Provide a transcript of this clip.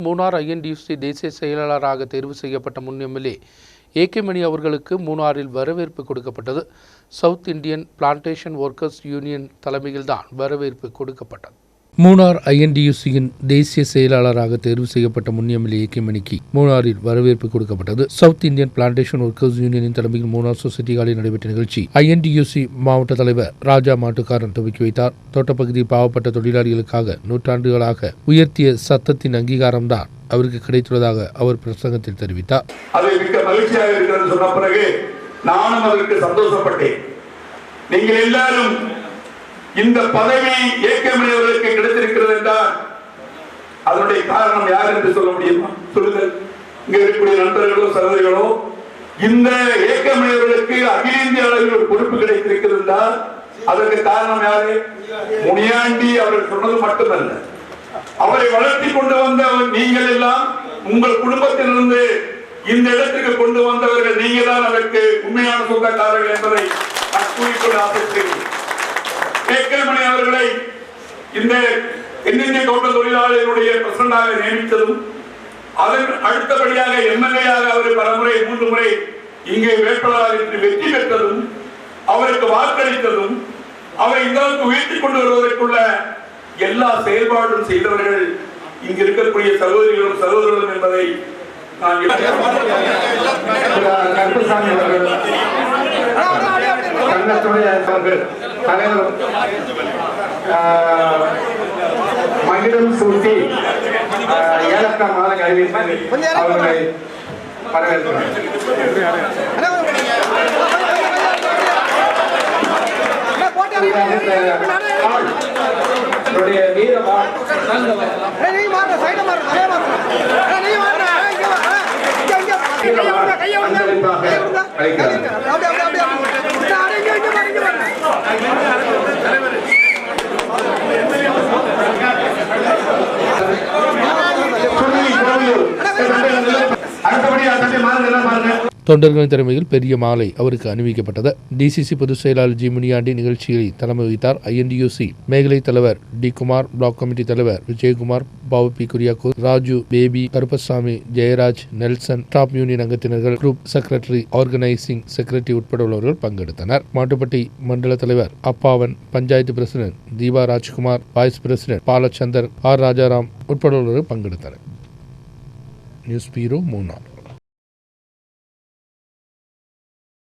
Munnar INTUC தேசிய செயலாளராக தேர்வு செய்யப்பட்ட முன் எம்எல்ஏ ஏகே மணி அவர்களுக்கு மூணாறில் வரவேற்பு கொடுக்கப்பட்டது. South Indian plantation workers union தலைமையில்தான் வரவேற்பு கொடுக்கப்பட்டது. மூணார் ஐஎன்டியூசியின் தேசிய செயலாளராக தேர்வு செய்யப்பட்ட முன் எம்எல்ஏ ஏகே மணிக்கு மூணாறில் வரவேற்பு கொடுக்கப்பட்டது. சவுத் இந்தியன் பிளான்டேஷன் ஒர்க்கர்ஸ் யூனியனின் தலைமையில் மூணார் சொசைட்டி ஹாலில் நடைபெற்ற நிகழ்ச்சி ஐஎன்டியூசி மாவட்ட தலைவர் ராஜா மாட்டுக்காரன் துவக்கி வைத்தார். தோட்டப்பகுதியில் பாவப்பட்ட தொழிலாளிகளுக்காக நூற்றாண்டுகளாக உயர்த்திய சத்தத்தின் அங்கீகாரம்தான் அவருக்கு கிடைத்துள்ளதாக அவர் பிரசங்கத்தில் தெரிவித்தார். அது மிக மகிழ்ச்சியாக இருக்கிறது சொன்ன பிறகு நானும் அதற்கு சந்தோஷப்பட்டேன். நீங்கள் எல்லாரும் இந்த பதவி ஏகே மணி அவர்களுக்கு கிடைத்திருக்கிறது என்றால் அதனுடைய காரணம் யார் என்று சொல்ல முடியுமா? சொல்லுங்கள். இங்க இருக்கக்கூடிய நண்பர்களோ சகோதரிகளோ, இந்த ஏகே மணி அவர்களுக்கு அகில இந்திய அளவில் ஒரு பொறுப்பு கிடைத்திருக்கிறது என்றால் அதற்கு காரணம் யாரு? முனியாண்டி அவர்கள் சொன்னது மட்டுமல்ல, அவரை வளர்த்தி கொண்டு வந்த நீங்கள் எல்லாம், உங்கள் குடும்பத்திலிருந்து இந்த இடத்துக்கு கொண்டு வந்தவர்கள் நீங்க தான் அதற்கு உண்மையான சொந்தக்காரர்கள் என்பதை நான் கூறிக்கொள்ள ஆசைப்படுகிறேன். ஏகே மணி அவர்களை இந்த தென்னிந்திய தோட்ட தொழிலாளர்களுடைய பிரசிடண்டாக நியமித்ததும், அதன் அடுத்தபடியாக எம்எல்ஏயாக அவர் பலமுறை 3 முறை இங்கே வேட்பாளராக வெற்றி பெற்றதும், அவருக்கு வாக்களித்ததும், அவரை இந்த அளவுக்கு உயர்த்திக் கொண்டு வருவதற்குள்ள எல்லா செயல்பாடும் செய்தவர்கள் இங்கு இருக்கக்கூடிய சகோதரிகளும் சகோதரர்களும் என்பதை நான் மகிழும் சூட்டி ஏலக்காய் மாலை அறிவித்து அவர்களை வரவேற்கிறோம். தொண்டர்களின் தலைமையில் பெரிய மாலை அவருக்கு அணிவிக்கப்பட்டது. டிசிசி பொதுச் செயலாளர் ஜி முனியாண்டி நிகழ்ச்சியை தலைமை வகித்தார். ஐஎன்டியூசி மேகலை தலைவர் டி குமார், பிளாக் கமிட்டி தலைவர் Vijayakumar, Babu P Kuriakose, Raju, Baby, Karuppasamy, Jeyaraj, Nelson, staff union அங்கத்தினர்கள், குரூப் செக்ரட்டரி, ஆர்கனைசிங் செக்ரட்டரி உட்பட உள்ளவர்கள் பங்கெடுத்தனர். மாட்டுப்பட்டி மண்டல தலைவர் Appavan, panchayat president Deepa Rajkumar, vice president Balachandar, R Rajaram உட்பட உள்ளவர்கள் பங்கெடுத்தனர். நியூஸ் பீரோ மூணார்.